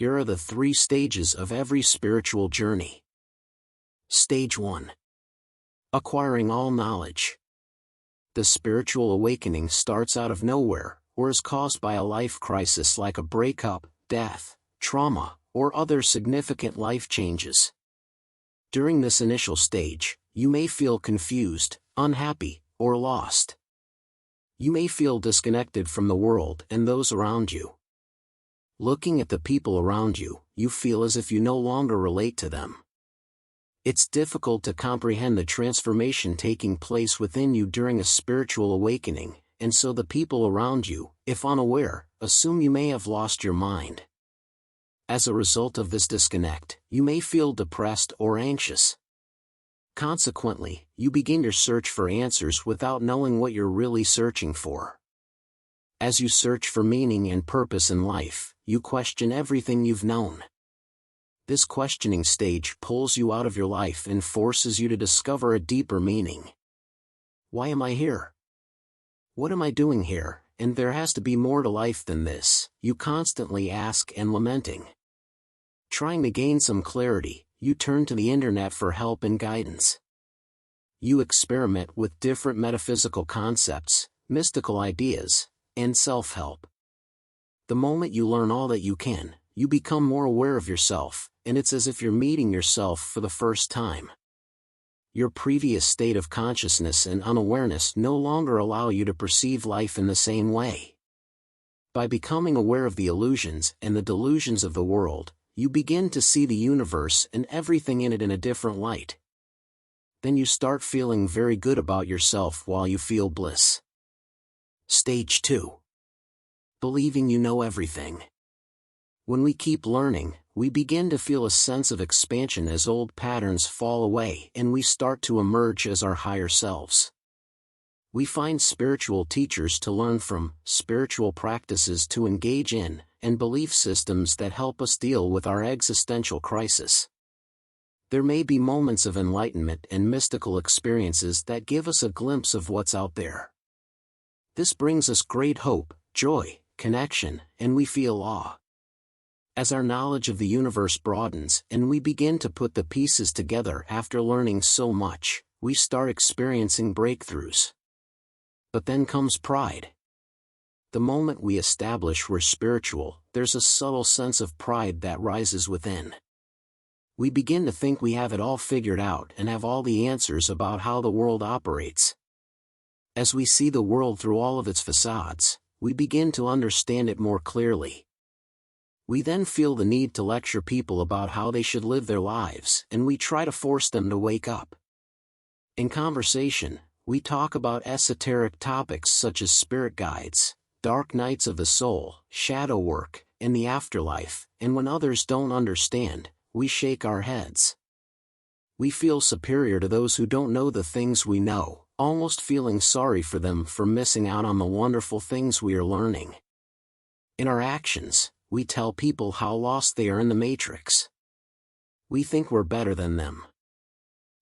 Here are the 3 stages of every spiritual journey. Stage 1. Acquiring all knowledge. The spiritual awakening starts out of nowhere, or is caused by a life crisis like a breakup, death, trauma, or other significant life changes. During this initial stage, you may feel confused, unhappy, or lost. You may feel disconnected from the world and those around you. Looking at the people around you, you feel as if you no longer relate to them. It's difficult to comprehend the transformation taking place within you during a spiritual awakening, and so the people around you, if unaware, assume you may have lost your mind. As a result of this disconnect, you may feel depressed or anxious. Consequently, you begin your search for answers without knowing what you're really searching for. As you search for meaning and purpose in life, you question everything you've known. This questioning stage pulls you out of your life and forces you to discover a deeper meaning. Why am I here? What am I doing here? And there has to be more to life than this, you constantly ask and lamenting. Trying to gain some clarity, you turn to the internet for help and guidance. You experiment with different metaphysical concepts, mystical ideas, and self-help. The moment you learn all that you can, you become more aware of yourself, and it's as if you're meeting yourself for the first time. Your previous state of consciousness and unawareness no longer allow you to perceive life in the same way. By becoming aware of the illusions and the delusions of the world, you begin to see the universe and everything in it in a different light. Then you start feeling very good about yourself while you feel bliss. Stage 2. Believing you know everything. When we keep learning, we begin to feel a sense of expansion as old patterns fall away and we start to emerge as our higher selves. We find spiritual teachers to learn from, spiritual practices to engage in, and belief systems that help us deal with our existential crisis. There may be moments of enlightenment and mystical experiences that give us a glimpse of what's out there. This brings us great hope, joy, connection, and we feel awe. As our knowledge of the universe broadens and we begin to put the pieces together after learning so much, we start experiencing breakthroughs. But then comes pride. The moment we establish we're spiritual, there's a subtle sense of pride that rises within. We begin to think we have it all figured out and have all the answers about how the world operates. As we see the world through all of its facades, we begin to understand it more clearly. We then feel the need to lecture people about how they should live their lives, and we try to force them to wake up. In conversation, we talk about esoteric topics such as spirit guides, dark nights of the soul, shadow work, and the afterlife, and when others don't understand, we shake our heads. We feel superior to those who don't know the things we know, almost feeling sorry for them for missing out on the wonderful things we are learning. In our actions, we tell people how lost they are in the matrix. We think we're better than them.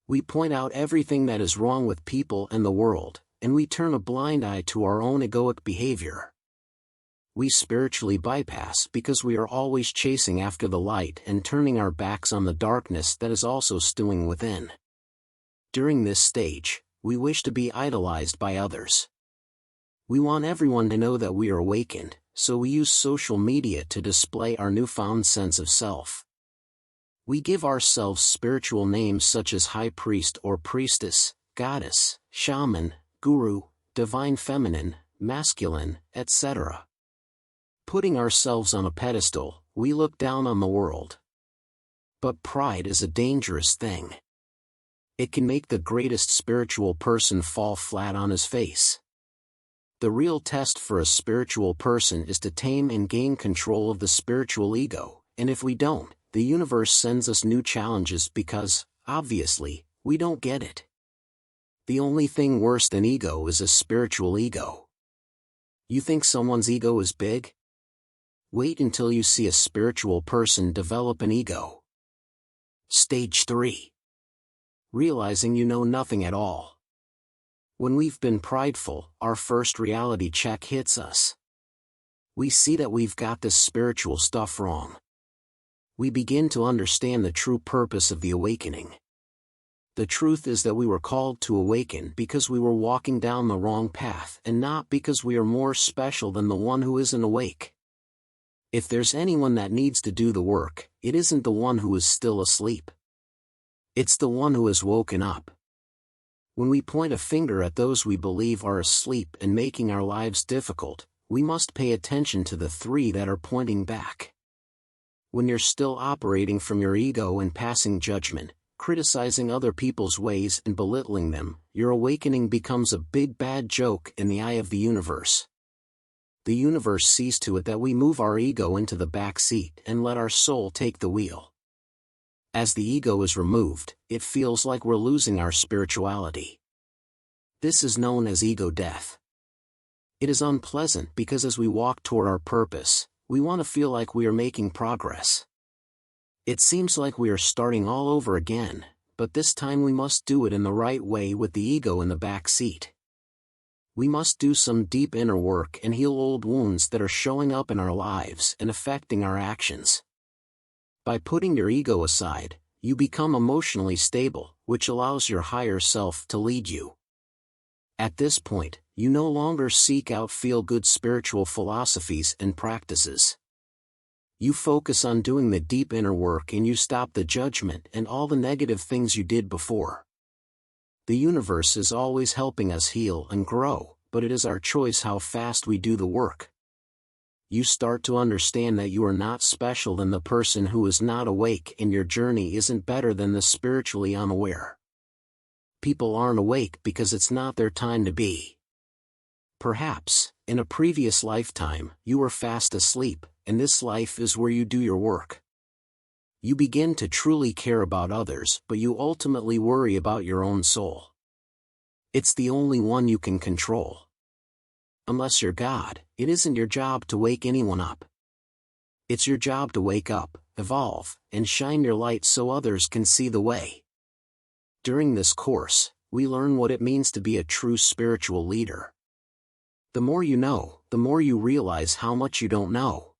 We point out everything that is wrong with people and the world, and we turn a blind eye to our own egoic behavior. We spiritually bypass because we are always chasing after the light and turning our backs on the darkness that is also stewing within. During this stage, we wish to be idolized by others. We want everyone to know that we are awakened, so we use social media to display our newfound sense of self. We give ourselves spiritual names such as high priest or priestess, goddess, shaman, guru, divine feminine, masculine, etc. Putting ourselves on a pedestal, we look down on the world. But pride is a dangerous thing. It can make the greatest spiritual person fall flat on his face. The real test for a spiritual person is to tame and gain control of the spiritual ego, and if we don't, the universe sends us new challenges because, obviously, we don't get it. The only thing worse than ego is a spiritual ego. You think someone's ego is big? Wait until you see a spiritual person develop an ego. Stage 3. Realizing you know nothing at all. When we've been prideful, our first reality check hits us. We see that we've got this spiritual stuff wrong. we begin to understand the true purpose of the awakening. The truth is that we were called to awaken because we were walking down the wrong path and not because we are more special than the one who isn't awake. If there's anyone that needs to do the work, it isn't the one who is still asleep. It's the one who has woken up. When we point a finger at those we believe are asleep and making our lives difficult, we must pay attention to the three that are pointing back. When you're still operating from your ego and passing judgment, criticizing other people's ways and belittling them, your awakening becomes a big bad joke in the eye of the universe. The universe sees to it that we move our ego into the back seat and let our soul take the wheel. As the ego is removed, it feels like we're losing our spirituality. This is known as ego death. It is unpleasant because as we walk toward our purpose, we want to feel like we are making progress. It seems like we are starting all over again, but this time we must do it in the right way with the ego in the back seat. We must do some deep inner work and heal old wounds that are showing up in our lives and affecting our actions. By putting your ego aside, you become emotionally stable, which allows your higher self to lead you. At this point, you no longer seek out feel-good spiritual philosophies and practices. You focus on doing the deep inner work and you stop the judgment and all the negative things you did before. The universe is always helping us heal and grow, but it is our choice how fast we do the work. You start to understand that you are not special than the person who is not awake, and your journey isn't better than the spiritually unaware. People aren't awake because it's not their time to be. Perhaps, in a previous lifetime, you were fast asleep, and this life is where you do your work. You begin to truly care about others, but you ultimately worry about your own soul. It's the only one you can control. Unless you're God, it isn't your job to wake anyone up. It's your job to wake up, evolve, and shine your light so others can see the way. During this course, we learn what it means to be a true spiritual leader. The more you know, the more you realize how much you don't know.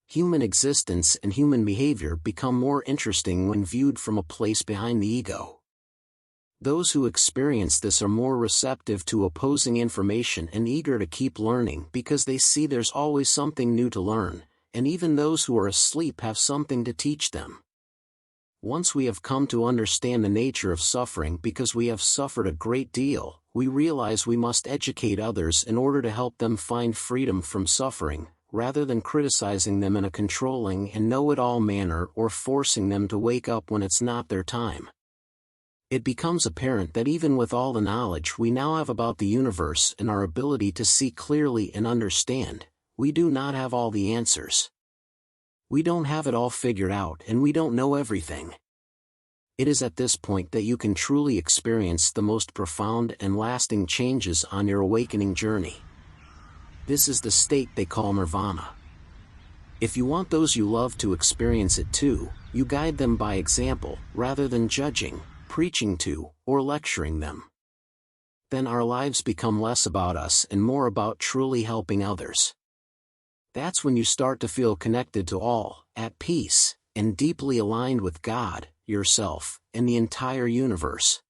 Human existence and human behavior become more interesting when viewed from a place behind the ego. Those who experience this are more receptive to opposing information and eager to keep learning because they see there's always something new to learn, and even those who are asleep have something to teach them. Once we have come to understand the nature of suffering because we have suffered a great deal, we realize we must educate others in order to help them find freedom from suffering, rather than criticizing them in a controlling and know-it-all manner or forcing them to wake up when it's not their time. It becomes apparent that even with all the knowledge we now have about the universe and our ability to see clearly and understand, we do not have all the answers. We don't have it all figured out and we don't know everything. It is at this point that you can truly experience the most profound and lasting changes on your awakening journey. This is the state they call nirvana. If you want those you love to experience it too, you guide them by example, rather than judging, preaching to, or lecturing them. Then our lives become less about us and more about truly helping others. That's when you start to feel connected to all, at peace, and deeply aligned with God, yourself, and the entire universe.